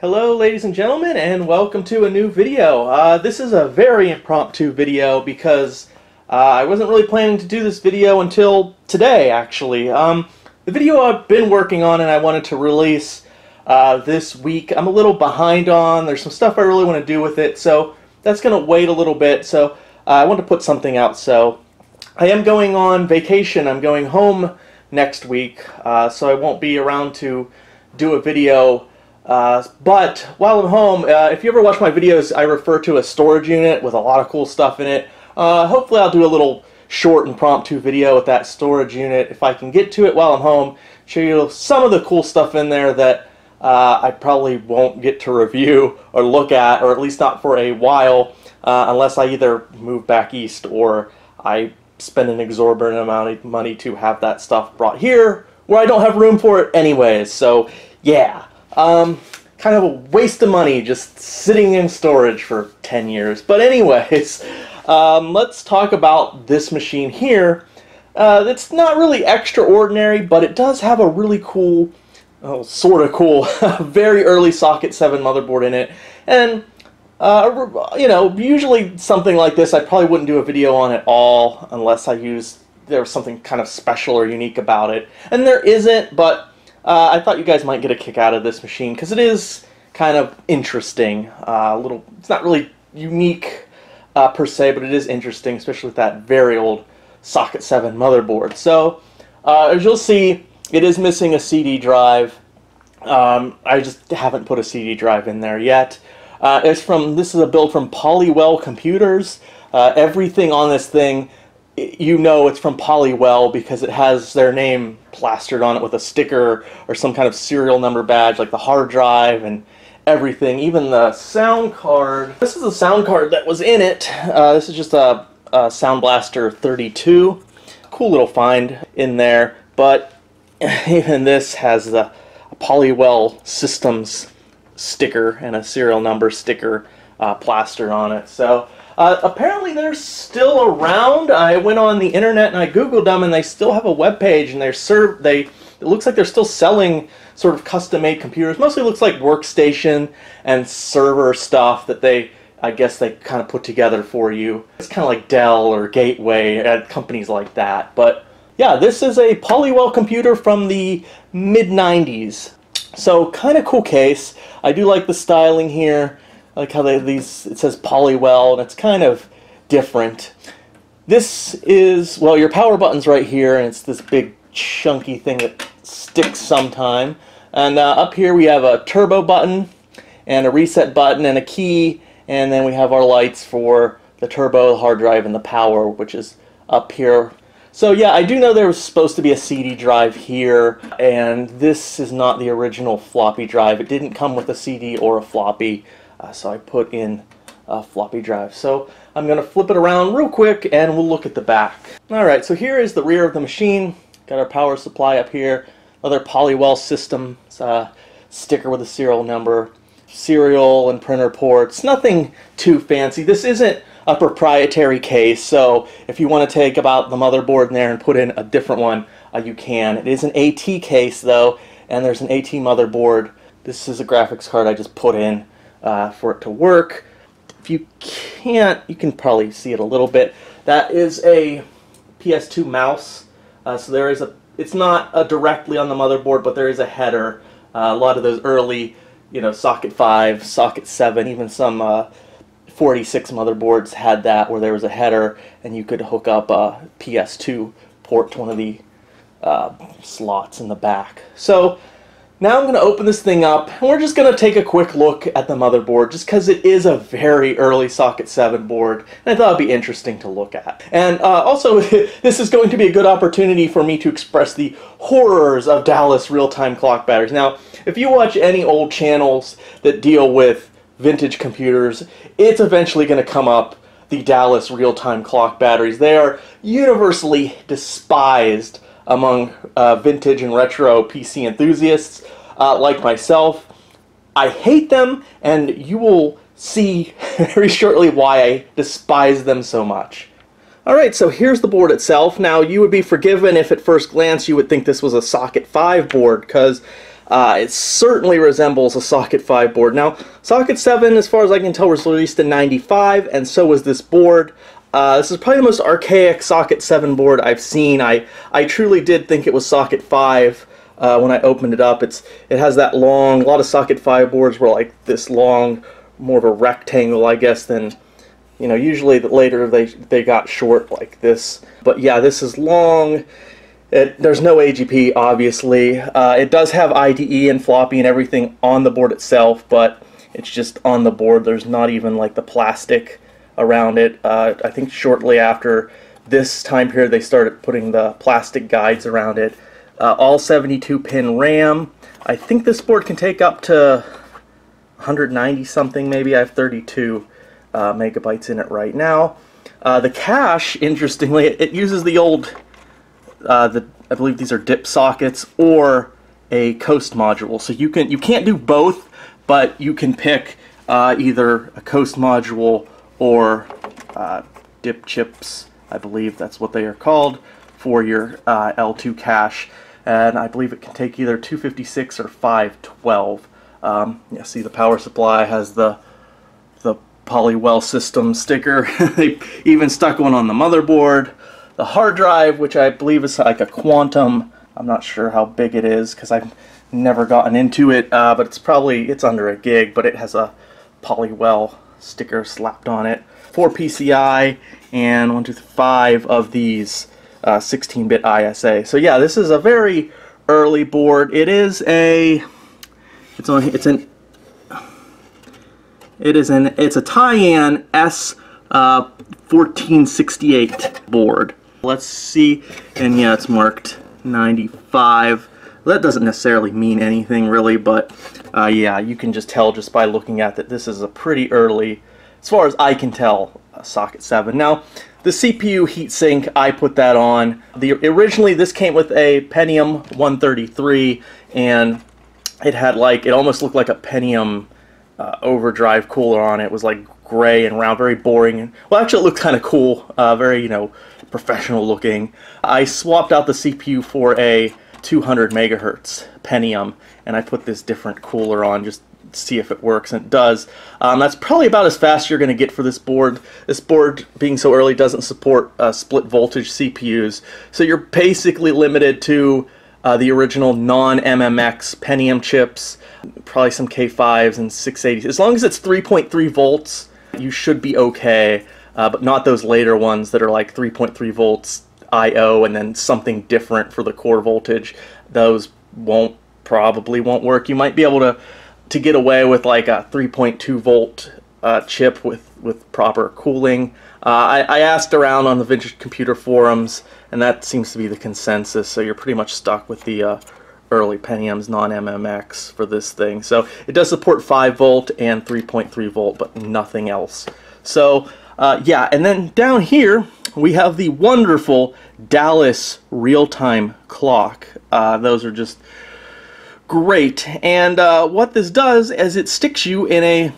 Hello ladies and gentlemen, and welcome to a new video. This is a very impromptu video because I wasn't really planning to do this video until today actually. The video I've been working on and I wanted to release this week, I'm a little behind on. There's some stuff I really want to do with it, so that's going to wait a little bit. So I want to put something out. So I am going on vacation. I'm going home next week, so I won't be around to do a video. But while I'm home, if you ever watch my videos, I refer to a storage unit with a lot of cool stuff in it. Hopefully I'll do a little short impromptu video with that storage unit if I can get to it while I'm home, show you some of the cool stuff in there that I probably won't get to review or look at, or at least not for a while, unless I either move back east or I spend an exorbitant amount of money to have that stuff brought here where I don't have room for it anyways. So yeah. Kind of a waste of money just sitting in storage for 10 years. But anyways, let's talk about this machine here. It's not really extraordinary, but it does have a really cool, sort of cool, very early socket 7 motherboard in it. And, you know, usually something like this I probably wouldn't do a video on at all unless there was something kind of special or unique about it. And there isn't, but I thought you guys might get a kick out of this machine because it is kind of interesting. It's not really unique per se, but it is interesting, especially with that very old socket 7 motherboard. So as you'll see, it is missing a CD drive. I just haven't put a CD drive in there yet. This is a build from Polywell Computers. Everything on this thing, you know it's from Polywell because it has their name plastered on it with a sticker or some kind of serial number badge, like the hard drive and everything. Even the sound card. This is the sound card that was in it. This is just a Sound Blaster 32. Cool little find in there, but even this has the Polywell Systems sticker and a serial number sticker plastered on it. So apparently they're still around. I went on the internet and I googled them, and they still have a web page, and it looks like they're still selling sort of custom-made computers. Mostly looks like workstation and server stuff that I guess they kind of put together for you. It's kind of like Dell or Gateway, companies like that. But yeah, this is a Polywell computer from the mid-90s. So kind of cool case. I do like the styling here. I like how it says Polywell, and it's kind of different. This is, well, your power button's right here, and it's this big chunky thing that sticks sometime. And up here we have a turbo button, and a reset button, and a key, and then we have our lights for the turbo, the hard drive, and the power, which is up here. So yeah, I do know there was supposed to be a CD drive here, and this is not the original floppy drive. It didn't come with a CD or a floppy. So I put in a floppy drive. So I'm going to flip it around real quick and we'll look at the back. Alright, so here is the rear of the machine. Got our power supply up here. Another Polywell Systems sticker with a serial number. Serial and printer ports. Nothing too fancy. This isn't a proprietary case, so if you want to take about the motherboard in there and put in a different one, you can. It is an AT case though, and there's an AT motherboard. This is a graphics card I just put in for it to work. If you can't, you can probably see it a little bit. That is a PS2 mouse. So there is it's not directly on the motherboard, but there is a header. A lot of those early, you know, socket 5, socket 7, even some 46 motherboards had that, where there was a header and you could hook up a PS2 port to one of the slots in the back. So now I'm going to open this thing up, and we're just going to take a quick look at the motherboard, just because it is a very early socket 7 board, and I thought it would be interesting to look at. And also, this is going to be a good opportunity for me to express the horrors of Dallas real-time clock batteries. Now, if you watch any old channels that deal with vintage computers, it's eventually going to come up, the Dallas real-time clock batteries. They are universally despised among vintage and retro PC enthusiasts like myself. I hate them, and you will see very shortly why I despise them so much. Alright, so here's the board itself. Now, you would be forgiven if at first glance you would think this was a socket 5 board, because It certainly resembles a socket 5 board. Now, socket 7, as far as I can tell, was released in '95, and so was this board. This is probably the most archaic socket 7 board I've seen. I truly did think it was socket 5 when I opened it up. It has that long, a lot of socket 5 boards were like this long, more of a rectangle, I guess, than, you know, usually later they got short like this. But yeah, this is long. There's no AGP, obviously. It does have IDE and floppy and everything on the board itself, but it's just on the board. There's not even like the plastic around it. I think shortly after this time period they started putting the plastic guides around it. All 72-pin RAM. I think this board can take up to 190 something, maybe. I have 32 megabytes in it right now. The cache, interestingly, it uses the old I believe these are DIP sockets or a coast module. So you can't do both, but you can pick either a coast module or DIP chips. I believe that's what they are called for your L2 cache, and I believe it can take either 256 or 512. Yeah, see the power supply has the Polywell system sticker. They even stuck one on the motherboard. The hard drive, which I believe is like a Quantum, I'm not sure how big it is because I've never gotten into it, but it's under a gig, but it has a Polywell sticker slapped on it. 4 PCI and 1, 2, 3, 5 of these 16-bit ISA. So yeah, this is a very early board. It's a Tyan S1468 board. Let's see, and yeah, it's marked 95. Well, that doesn't necessarily mean anything really, but yeah, you can just tell just by looking at that this is a pretty early, as far as I can tell, socket 7. Now, the CPU heatsink, I put that on. Originally, this came with a Pentium 133, and it had like, it almost looked like a Pentium overdrive cooler on it. It was like gray and round, very boring. Well, actually, it looked kind of cool, very, you know, professional looking. I swapped out the CPU for a 200 megahertz Pentium, and I put this different cooler on just to see if it works, and it does. That's probably about as fast you're going to get for this board. This board, being so early, doesn't support split voltage CPUs, so you're basically limited to the original non-MMX Pentium chips, probably some K5s and 680s. As long as it's 3.3 volts, you should be okay, but not those later ones that are like 3.3 volts I/O and then something different for the core voltage. Those probably won't work. You might be able to get away with like a 3.2 volt chip with proper cooling. I asked around on the vintage computer forums, and that seems to be the consensus, so you're pretty much stuck with the early Pentium's non-MMX for this thing. So it does support 5 volt and 3.3 volt, but nothing else. So yeah, and then down here we have the wonderful Dallas real-time clock. Those are just great, and what this does is it sticks you in a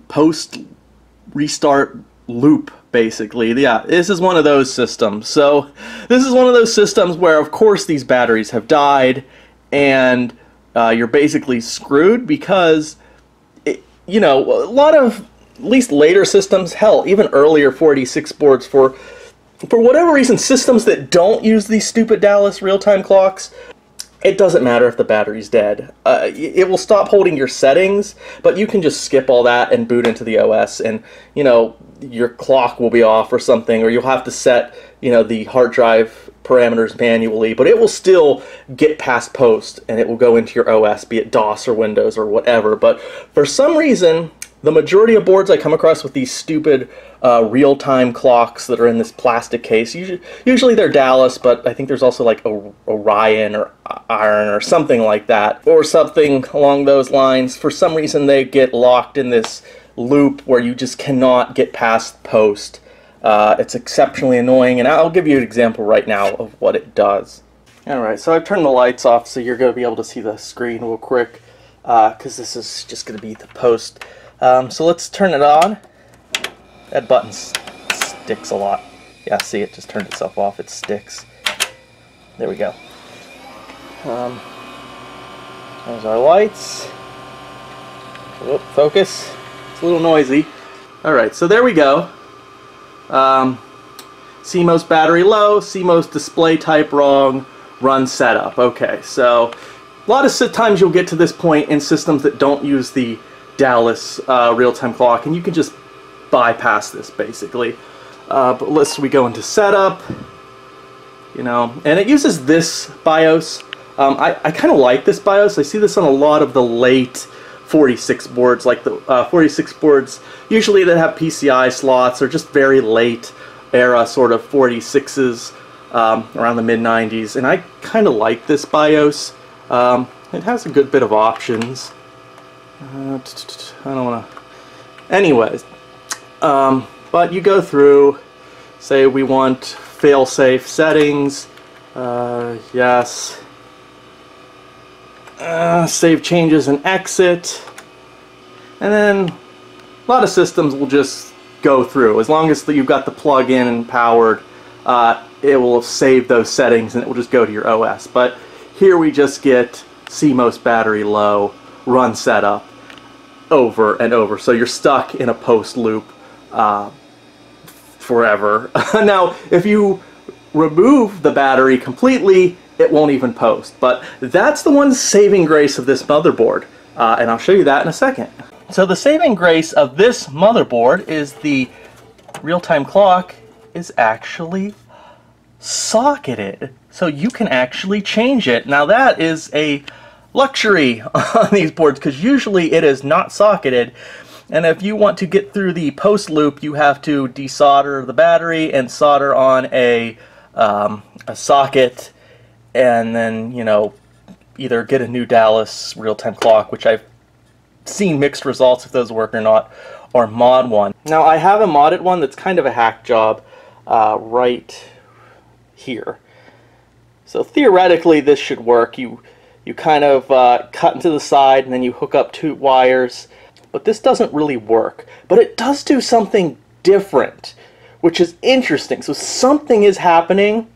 post-restart loop, basically. Yeah, this is one of those systems. So this is one of those systems where, of course, these batteries have died, and you're basically screwed because, you know, a lot of, at least later systems, hell, even earlier 486 boards, for whatever reason, systems that don't use these stupid Dallas real-time clocks, it doesn't matter if the battery's dead. It will stop holding your settings, but you can just skip all that and boot into the OS, and, you know, your clock will be off or something, or you'll have to set, you know, the hard drive parameters manually, but it will still get past post, and it will go into your OS, be it DOS or Windows or whatever. But for some reason, the majority of boards I come across with these stupid real-time clocks that are in this plastic case, usually they're Dallas, but I think there's also like Orion or Iron or something like that, or something along those lines. For some reason they get locked in this loop where you just cannot get past post. It's exceptionally annoying, and I'll give you an example right now of what it does. Alright, so I've turned the lights off so you're going to be able to see the screen real quick, because this is just going to be the post. So let's turn it on. That button sticks a lot. Yeah, see, it just turned itself off. It sticks. There we go. There's our lights. Whoop, focus. It's a little noisy. Alright, so there we go. CMOS battery low, CMOS display type wrong, run setup. Okay, so a lot of times you'll get to this point in systems that don't use the Dallas real-time clock, and you can just bypass this basically. But we go into setup, you know, and it uses this BIOS. I kind of like this BIOS. I see this on a lot of the late 46 boards, like the 46 boards usually that have PCI slots, or just very late era sort of 46s around the mid-90s, and I kind of like this BIOS. It has a good bit of options. I don't want to... Anyways, but you go through, say we want fail-safe settings, yes. Save changes and exit, and then a lot of systems will just go through. As long as you've got the plug-in and powered, it will save those settings and it will just go to your OS. But here we just get CMOS battery low, run setup, over and over. So you're stuck in a post loop forever. Now, if you remove the battery completely, it won't even post. But that's the one saving grace of this motherboard, and I'll show you that in a second. So the saving grace of this motherboard is the real-time clock is actually socketed. So you can actually change it. Now that is a luxury on these boards, because usually it is not socketed. And if you want to get through the post loop, you have to desolder the battery and solder on a socket, and then, you know, either get a new Dallas real-time clock, which I've seen mixed results if those work or not, or mod one. Now I have a modded one that's kind of a hack job right here. So theoretically this should work. You kind of cut into the side and then you hook up 2 wires, but this doesn't really work. But it does do something different, which is interesting. So something is happening,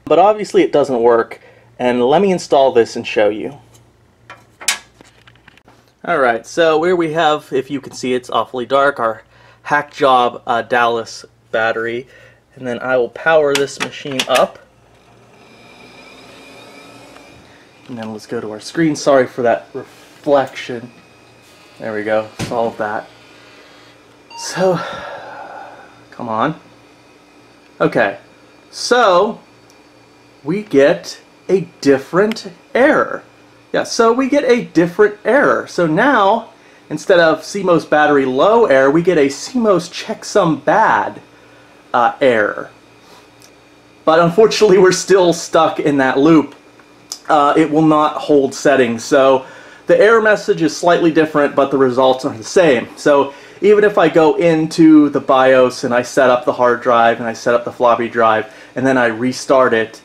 but obviously it doesn't work. And let me install this and show you. Alright, so here we have, if you can see, it's awfully dark, our hack job Dallas battery. And then I will power this machine up. And then let's go to our screen. Sorry for that reflection. There we go, solve that. So, come on. Okay, so we get a different error. Yeah, so we get a different error. So now, instead of CMOS battery low error, we get a CMOS checksum bad error. But unfortunately, we're still stuck in that loop. It will not hold settings. So the error message is slightly different, but the results are the same. So even if I go into the BIOS and I set up the hard drive and I set up the floppy drive and then I restart it,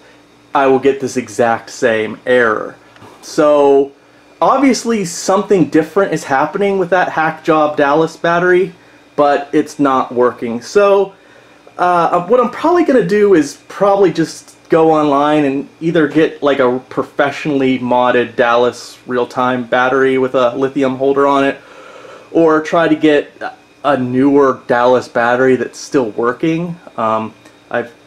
I will get this exact same error. So obviously something different is happening with that hack job Dallas battery, but it's not working. So what I'm probably going to do is probably just go online and either get like a professionally modded Dallas real-time battery with a lithium holder on it, or try to get a newer Dallas battery that's still working.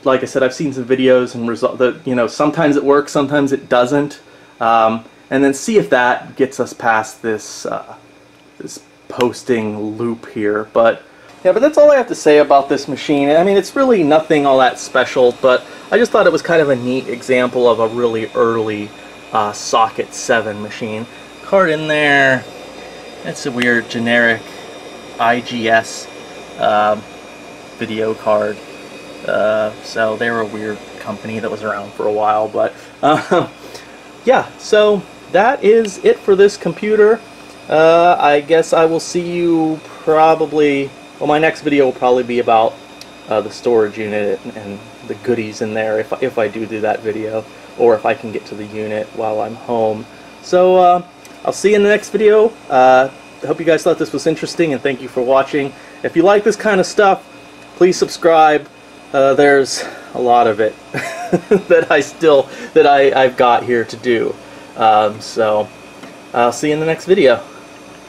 Like I said, I've seen some videos and you know, sometimes it works, sometimes it doesn't, and then see if that gets us past this this posting loop here. But yeah, but that's all I have to say about this machine. I mean, it's really nothing all that special, but I just thought it was kind of a neat example of a really early socket 7 machine. Card in there. It's a weird generic IGS video card. So they were a weird company that was around for a while, but yeah, so that is it for this computer. I guess I will see you probably, well, my next video will probably be about the storage unit and the goodies in there, if I do that video, or if I can get to the unit while I'm home. So I'll see you in the next video. I hope you guys thought this was interesting, and thank you for watching. If you like this kind of stuff, please subscribe. There's a lot of it that I've got here to do. So I'll see you in the next video.